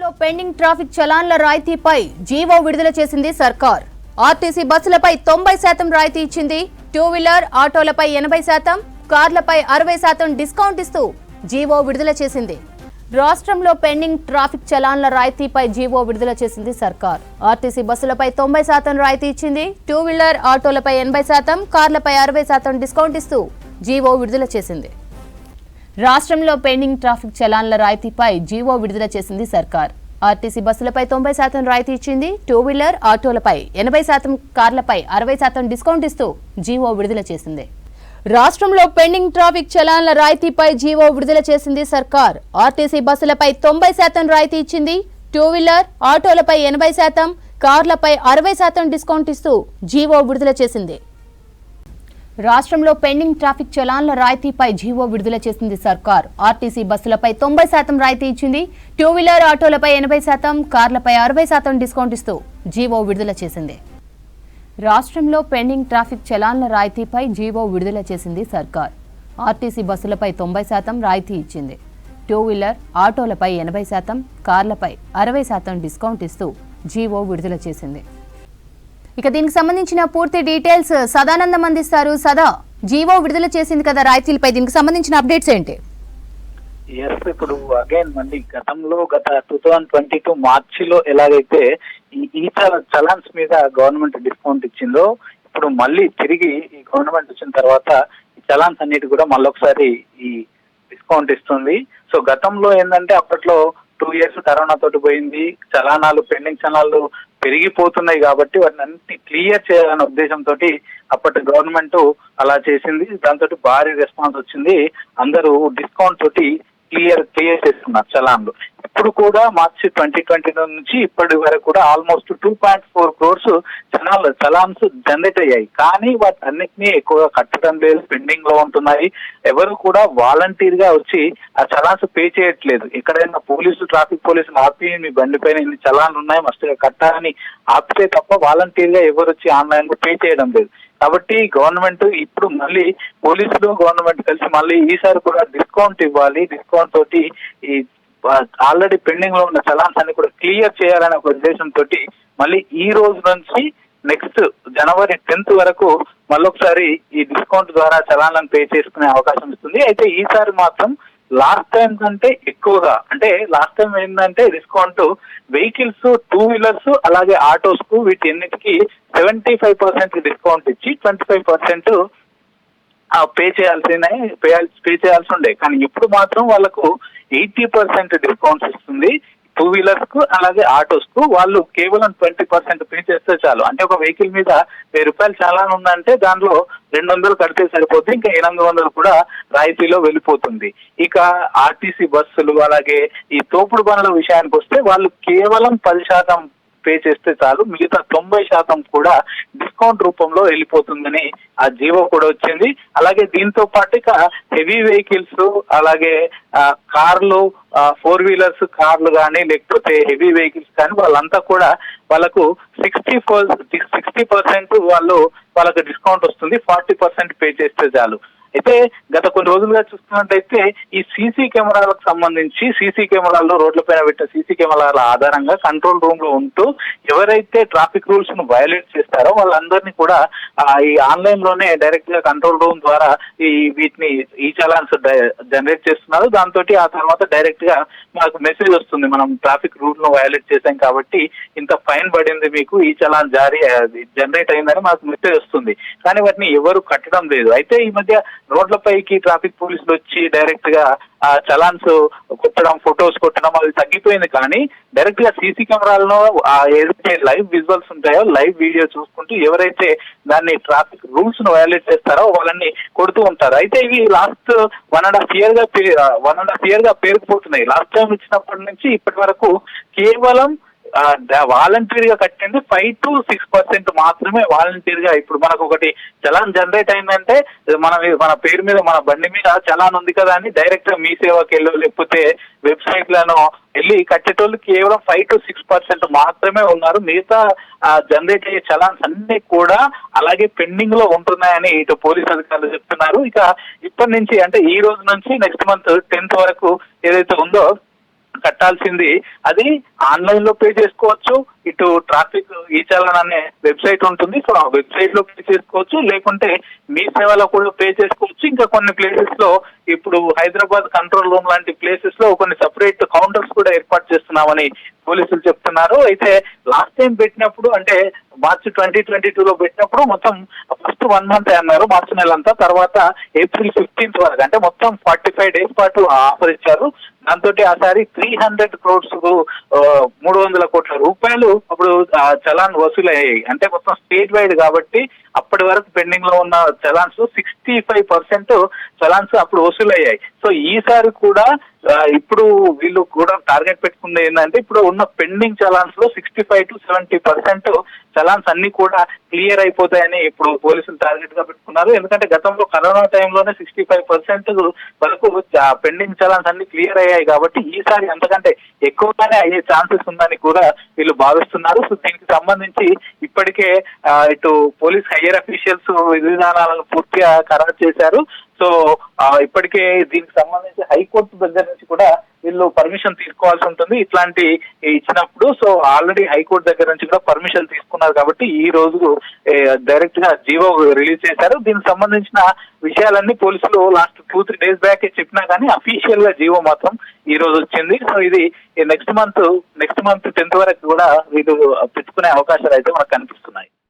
రాష్ట్రంలో pending traffic చలాన్ల రాయితీపై జీవో విడుదల చేసింది సర్కార్. ఆర్టీసీ బస్సులపై 90% రాయితీ ఇచ్చింది. టూ వీలర్ ఆటోలపై 80%, కార్లపై 60% డిస్కౌంట్ ఇస్తూ జీవో విడుదల చేసింది. రాష్ట్రంలో పెండింగ్ ట్రాఫిక్ చలాన్ల రాయితీపై జీవో విడుదల చేసింది సర్కార్. ఆర్టీసీ బస్సులపై 90% రాయితీ ఇచ్చింది. టూ వీలర్ ఆటోలపై 80%, కార్లపై 60% డిస్కౌంట్ ఇస్తూ జీవో విడుదల చేసింది. రాష్ట్రంలో పెండింగ్ ట్రాఫిక్ చలాన్ల రాయితీపై జీవో విడుదల చేసింది సర్కార్. ఆర్టీసీ బస్సులపై 90% రాయితీ ఇచ్చింది. టూ వీలర్ ఆటోలపై 80%, కార్లపై 60% డిస్కౌంట్ ఇస్తూ జీవో విడుదల చేసింది. రాష్ట్రంలో పెండింగ్ ట్రాఫిక్ చలాన్ల రాయితీపై జీవో విడుదల చేసింది సర్కార్. ఆర్టీసీ బస్సులపై 90% రాయితీ ఇచ్చింది. టూ వీలర్ ఆటోలపై 80%, కార్లపై 60% డిస్కౌంట్ ఇస్తూ జీవో విడుదల చేసింది. రాష్ట్రంలో పెండింగ్ ట్రాఫిక్ చలాన్ల రాయితీపై జీవో విడుదల చేసింది సర్కార్. ఆర్టీసీ బస్సులపై 90% రాయితీ ఇచ్చింది. టూ వీలర్ ఆటోలపై 80%, కార్లపై 60% డిస్కౌంట్ ఇస్తూ జీవో విడుదల చేసింది. రాష్ట్రంలో పెండింగ్ ట్రాఫిక్ చలాన్ల రాయితీపై జీవో విడుదల చేసింది సర్కార్. ఆర్టీసీ బస్సులపై 90% రాయితీ ఇచ్చింది. టూ వీలర్ ఆటోలపై 80%, కార్లపై 60% డిస్కౌంట్ ఇస్తూ జీవో విడుదల చేసింది. ఇక దీనికి సంబంధించిన పూర్తి డీటెయిల్స్ సదానందం అందిస్తారు. సదా, జీవో విడుదల చేసింది కదా రాయితీలపై, దీనికి సంబంధించిన అప్డేట్స్ ఏంటి? ఇప్పుడు అగైన్ మళ్ళీ గత 2022 మార్చిలో ఎలాగైతే ఈ చలాన్స్ మీద గవర్నమెంట్ డిస్కౌంట్ ఇచ్చిందో, ఇప్పుడు మళ్ళీ తిరిగి ఈ గవర్నమెంట్ వచ్చిన తర్వాత ఈ చలాన్స్ అన్నిటి కూడా మళ్ళొకసారి ఈ డిస్కౌంట్ ఇస్తుంది. సో గతంలో ఏంటంటే అప్పట్లో 2 years కరోనా తోటి పోయింది, పెండింగ్ చలానాలు పెరిగిపోతున్నాయి కాబట్టి వాటిని అన్ని క్లియర్ చేయాలనే ఉద్దేశంతో అప్పటి గవర్నమెంట్ అలా చేసింది. దాంతో భారీ రెస్పాన్స్ వచ్చింది. అందరూ డిస్కౌంట్ తోటి క్లియర్ చేస్తున్నారు చలాన్లు. ఇప్పుడు కూడా మార్చి 2020 నుంచి ఇప్పటి వరకు కూడా ఆల్మోస్ట్ 2.4 crores చలాన్స్ జనరేట్ అయ్యాయి. కానీ వాటి అన్నిటినీ ఎక్కువగా కట్టడం లేదు, పెండింగ్ లో ఉంటున్నాయి. ఎవరు కూడా వాలంటీర్ గా వచ్చి ఆ చలాన్స్ పే చేయట్లేదు. ఎక్కడైనా ట్రాఫిక్ పోలీసులు ఆపి మీ బండి పైన ఇన్ని చలాన్లు ఉన్నాయి మస్తుగా కట్టాలని ఆపితే తప్ప వాలంటీర్ గా ఎవరు వచ్చి ఆన్లైన్ లో పే చేయడం లేదు. కాబట్టి గవర్నమెంట్ ఇప్పుడు మళ్ళీ పోలీసులు గవర్నమెంట్ కలిసి మళ్ళీ ఈసారి కూడా డిస్కౌంట్ ఇవ్వాలి. డిస్కౌంట్ తోటి ఈ ఆల్రెడీ పెండింగ్ లో ఉన్న చలాన్స్ అన్ని కూడా క్లియర్ చేయాలనే ఒక ఉద్దేశంతో మళ్ళీ ఈ రోజు నుంచి నెక్స్ట్ January 10th వరకు మళ్ళొకసారి ఈ డిస్కౌంట్ ద్వారా చలాన్లను పే చేసుకునే అవకాశం ఇస్తుంది. అయితే ఈసారి మాత్రం లాస్ట్ టైం కంటే ఎక్కువగా, అంటే లాస్ట్ టైం ఏంటంటే డిస్కౌంట్ వెహికల్స్, టూ వీలర్స్ అలాగే ఆటోస్ కు వీటి అన్నిటికీ 75% డిస్కౌంట్ ఇచ్చి 25% పే చేయాల్సి ఉండే. కానీ ఇప్పుడు మాత్రం వాళ్ళకు 80% డిస్కౌంట్స్ ఇస్తుంది. టూ వీలర్స్ కు అలాగే ఆటోస్ కు వాళ్ళు కేవలం 20% పే చేస్తే చాలు. అంటే ఒక వెహికల్ మీద 1000 రూపాయలు చలాన్ ఉందంటే దానిలో 200 కడితే సరిపోతుంది, ఇంకా 800 కూడా రాయితీలో వెళ్ళిపోతుంది. ఇక ఆర్టీసీ బస్సులు అలాగే ఈ తోపుడు బండ్ల విషయానికి వస్తే వాళ్ళు కేవలం 10% పే చేస్తే చాలు, మిగతా 90% కూడా డిస్కౌంట్ రూపంలో వెళ్ళిపోతుందని ఆ జీవో కూడా వచ్చింది. అలాగే దీంతో పాటు ఇక హెవీ వెహికల్స్ అలాగే కార్లు, 4 వీలర్స్ కార్లు కానీ లేకపోతే హెవీ వెహికల్స్ కానీ వాళ్ళంతా కూడా వాళ్ళకు 60% వాళ్ళకు డిస్కౌంట్ వస్తుంది. 40% పే చేస్తే చాలు. అయితే గత కొన్ని రోజులుగా చూస్తున్నట్టయితే ఈ సీసీ కెమెరాలకు సంబంధించి కెమెరాల్లో రోడ్లపైన పెట్టిన సీసీ కెమెరాల ఆధారంగా కంట్రోల్ రూమ్ లో ఉంటూ ఎవరైతే ట్రాఫిక్ రూల్స్ ను వయలేట్ చేస్తారో వాళ్ళందరినీ కూడా ఈ ఆన్లైన్ లోనే డైరెక్ట్ గా కంట్రోల్ రూమ్ ద్వారా ఈ చలాన్స్ జనరేట్ చేస్తున్నారు. దాంతో ఆ తర్వాత డైరెక్ట్ గా మాకు మెసేజ్ వస్తుంది, మనం ట్రాఫిక్ రూల్ ను వయలేట్ చేశాం కాబట్టి ఇంత ఫైన్ పడింది, మీకు ఈ చలాన్ జనరేట్ అయిందని మాకు మెసేజ్ వస్తుంది. కానీ వాటిని ఎవరు కట్టడం లేదు. అయితే ఈ మధ్య రోడ్లపైకి ట్రాఫిక్ పోలీసులు వచ్చి డైరెక్ట్ గా చలాన్స్ కొట్టడం, ఫొటోస్ కొట్టడం అది తగ్గిపోయింది. కానీ డైరెక్ట్ గా సీసీ కెమెరాలను ఏదైతే లైవ్ విజువల్స్ ఉంటాయో లైవ్ వీడియో చూసుకుంటూ ఎవరైతే దాన్ని ట్రాఫిక్ రూల్స్ ను వయలేట్ చేస్తారో వాళ్ళని కొడుతూ ఉంటారు. అయితే ఇవి లాస్ట్ 1.5 year గా పేరుకుపోతున్నాయి. లాస్ట్ టైం ఇచ్చినప్పటి నుంచి ఇప్పటి వరకు కేవలం వాలంటీర్ గా కట్టింది 5 to 6% మాత్రమే వాలంటీర్ గా. ఇప్పుడు మనకు ఒకటి చలాన్ జనరేట్ అయిందంటే మన పేరు మీద మన బండి మీద చలాన్ ఉంది కదా అని డైరెక్ట్ గా మీ సేవకి వెళ్ళు లేకపోతే వెబ్సైట్ లను వెళ్ళి కట్టేటోళ్ళు కేవలం 5 to 6% మాత్రమే ఉన్నారు. మిగతా జనరేట్ అయ్యే చలాన్స్ అన్ని కూడా అలాగే పెండింగ్ లో ఉంటున్నాయని ఇటు పోలీస్ అధికారులు చెప్తున్నారు. ఇక ఇప్పటి నుంచి అంటే ఈ రోజు నుంచి నెక్స్ట్ మంత్ 10th వరకు ఏదైతే ఉందో కట్టాల్సింది అది ఆన్లైన్ లో పే చేసుకోవచ్చు. ఇటు ట్రాఫిక్ ఈ చలన్ అనే వెబ్సైట్ ఉంటుంది, సో ఆ వెబ్సైట్ లో పే చేసుకోవచ్చు, లేకుంటే మీ సేవలో కూడా పే చేసుకోవచ్చు. ఇంకా కొన్ని ప్లేసెస్ లో ఇప్పుడు హైదరాబాద్ కంట్రోల్ రూమ్ లాంటి ప్లేసెస్ లో కొన్ని సెపరేట్ కౌంటర్స్ కూడా ఏర్పాటు చేస్తున్నామని పోలీసులు చెప్తున్నారు. అయితే లాస్ట్ టైం పెట్టినప్పుడు అంటే మార్చి 2022లో పెట్టినప్పుడు మొత్తం ఫస్ట్ 1 month అన్నారు, మార్చి నెలంతా. తర్వాత April 15th వరకు అంటే మొత్తం 45 days పాటు ఆఫర్ ఇచ్చారు. దాంతో ఆసారి 300 crores 300 కోట్ల రూపాయలు అప్పుడు చలాన్ వసూలయ్యాయి. అంటే మొత్తం స్టేట్ వైడ్ కాబట్టి అప్పటి వరకు పెండింగ్ లో ఉన్న చలాన్స్ 65% చలాన్స్ అప్పుడు వసూలయ్యాయి. సో ఈసారి కూడా ఇప్పుడు వీళ్ళు కూడా టార్గెట్ పెట్టుకుంది ఏంటంటే ఇప్పుడు ఉన్న పెండింగ్ చలాన్స్ లో 65 to 70% చలాన్స్ అన్ని కూడా క్లియర్ అయిపోతాయని ఇప్పుడు పోలీసులు టార్గెట్ గా పెట్టుకున్నారు. ఎందుకంటే గతంలో కరోనా టైంలోనే 65% వరకు పెండింగ్ చలాన్స్ అన్ని క్లియర్ అయ్యాయి కాబట్టి ఈసారి అంతకంటే ఎక్కువగానే అయ్యే ఛాన్సెస్ ఉందని కూడా వీళ్ళు భావిస్తున్నారు. సో దీనికి సంబంధించి ఇప్పటికే ఇటు పోలీస్ హైయర్ అఫీషియల్స్ విధి విధానాలను పూర్తిగా ఖరారు చేశారు. సో ఇప్పటికే దీనికి సంబంధించి హైకోర్టు దగ్గర నుంచి కూడా వీళ్ళు పర్మిషన్ తీసుకోవాల్సి ఉంటుంది ఇట్లాంటి ఇచ్చినప్పుడు. సో ఆల్రెడీ హైకోర్టు దగ్గర నుంచి కూడా పర్మిషన్ తీసుకున్నారు కాబట్టి ఈ రోజు డైరెక్ట్ గా జీవో రిలీజ్ చేశారు. దీనికి సంబంధించిన విషయాలన్నీ పోలీసులు లాస్ట్ 2-3 days బ్యాక్ చెప్పినా కానీ అఫీషియల్ గా జీవో మాత్రం ఈ రోజు వచ్చింది. సో ఇది నెక్స్ట్ మంత్ 10th వరకు కూడా వీళ్ళు పెట్టుకునే అవకాశాలు అయితే మనకు కనిపిస్తున్నాయి.